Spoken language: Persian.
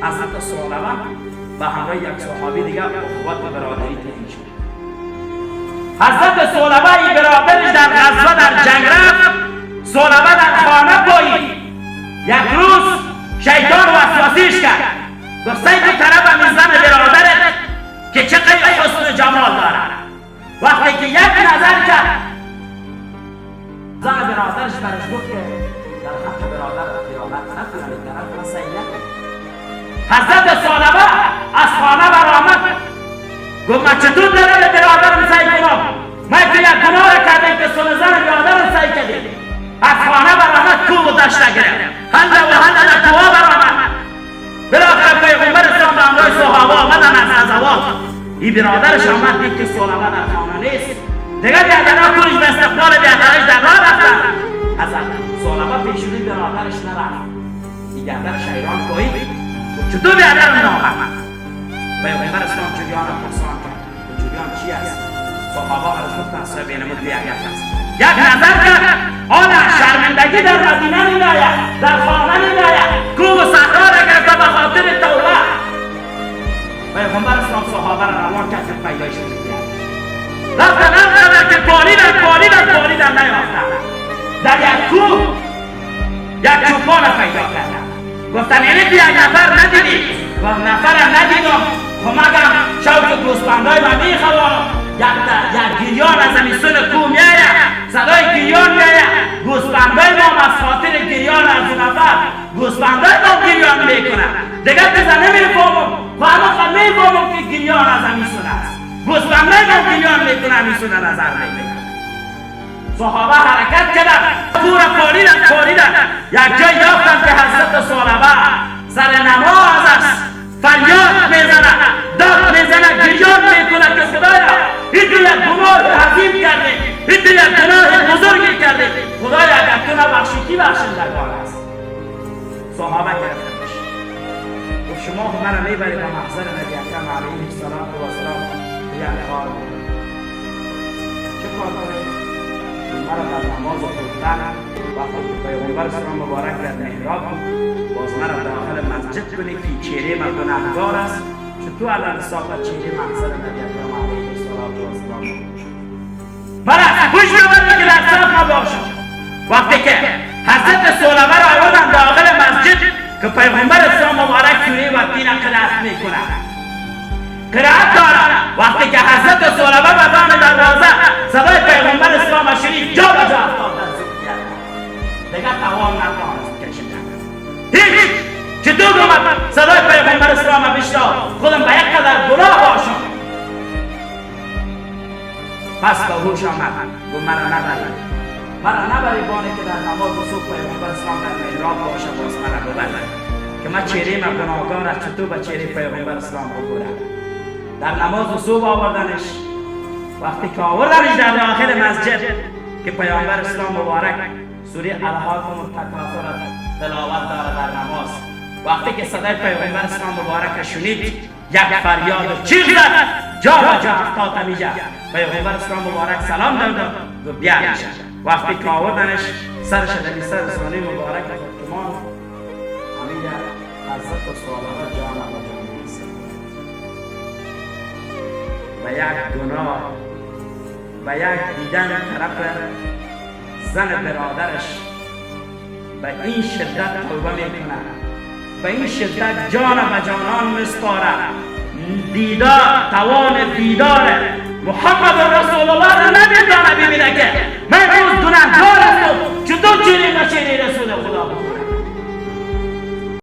حضرت ثعلبه به همراه یک صحابی دیگه اخوت برادری تعیین شد. حضرت ثعلبه برادرش در غزوه در جنگ رفت. ثعلبه در خانه پایید. یک روز شیطان وسواسیش کرد، گفت سید طرف همین زن برادرت که چقدر حسن و جمال دارد. وقتی که یک نظر کرد زن برادرش برش گفت که در حق برادرت خیانت نکنی، طرف را سید نکن. حضرت ثعلبه از خانه برآمد، گفت من چطور داره برادرم سعی کنم؟ من که یک گناه کردم که سن زن برادرم سعی کردیم. از خانه برآمد، کوه و دشت گرفت، هنده و هنده در کوه برآمد. بالاخره پیغمبر اسلام به همراه صحابه آمدن از غزوات. این برادرش آمد دید که ثعلبه در خانه نیست. دیگر گردنها کورش به استقبال برادرش در راه رفتن. حضرت ثعلبه پیشونی برادرش نرفت. این گردنش حیران کوهید، چطور برادرم نامد؟ پیغمبر اسلام جریان را پرسان کرد، جریان چی است؟ صحابه برش گفتن صاحب اینمون بیاید است. یک نظر کرد، آن شرمندگی در مدینه نمی‌آید، در خانه نمی‌آید، کوه و صحرا را گرفته به خاطر توبه. پیغمبر اسلام صحابه را روان کرد که پیدایش بیاید. رفتن انقدر که پالیدن نیافتن. در یک کوه یک چوپان پیدا کردن. گفتن اینه یک نفر ندیدی؟ گفت نفرم ندیدم، خب مگر شوق گوسفندای من میخوام. یک گریان از امیسون کوه میآید، صدای گریان میآید. گوسفندای ما از خاطر گریان از اون نفر گوسفندای ما گریان میکنن. دیگر چیزا نمیفهمم، خواهد میفهمم که گریان از امیسون است. گوسفندای ما گریان میکنن، امیسون نظر میکنن. صحابه حرکت کردن، پورا پالیدن. یک جای یافتن که حضرت ثعلبه سر نماز است، فریاد میزنه، داد میزنه، گریان میکنه که خدایا این تو یک گناه عظیم کرده، این تو یک گناه بزرگی کرده، خدایا اگر تو نبخشی کی بخشندگان است؟ صحابه گرفتنش، گفت شما مرا میبرید به محضر نبی اکرم علیه السلام یعنی کار چه کار کنید؟ مرا در نماز خوردن وقتی که پیغمبر اسلام مبارک در محراب بود، باز مرا داخل مسجد کنی که چهره من گناهگار است، چطور الان حساب چهره محضر نبی اکرم علیه السلام مرا خوش ببرید که در صف نباشم. وقتی که حضرت ثعلبه را آوردن داخل مسجد که پیغمبر اسلام مبارک سوره و تین قرائت میکنه، قرائت دارد. وقتی که حضرت ثعلبه به دام دروازه صدای پیغمبر اسلام شریف جا به جا افتاد در زودیت، دیگر توان نتوانست کشیدن. هیچ چطور اومد صدای پیغمبر اسلام بشنو خودم به یک قدر گناه باشم. پس به هوش آمد، گفت مرا نبری بانه که در نماز صبح پیغمبر اسلام در محراب باشه، باز مرا ببرد که من چهره من گناهگار است، چطور به چهره پیغمبر اسلام بگورم. در نماز صبح آوردنش. وقتی که آوردنش در داخل مسجد که پیامبر اسلام مبارک سوره الهاکم التکاثر تلاوت داره در نماز، وقتی که صدای پیغمبر اسلام مبارک شنید یک فریاد و چیخ زد، جا به جا افتاد همیجا. پیغمبر اسلام مبارک سلام داد و بیا میشه. وقتی که آوردنش سرش در سر رسولی مبارک فتمان همیجا حضرت ثعلبه جان و جان و یک گناه و یک دیدن طرف زن برادرش به این شدت توبه میکنه، به این شدت جان و جانان مسپاره، دیدار توان دیدار محمد رسول الله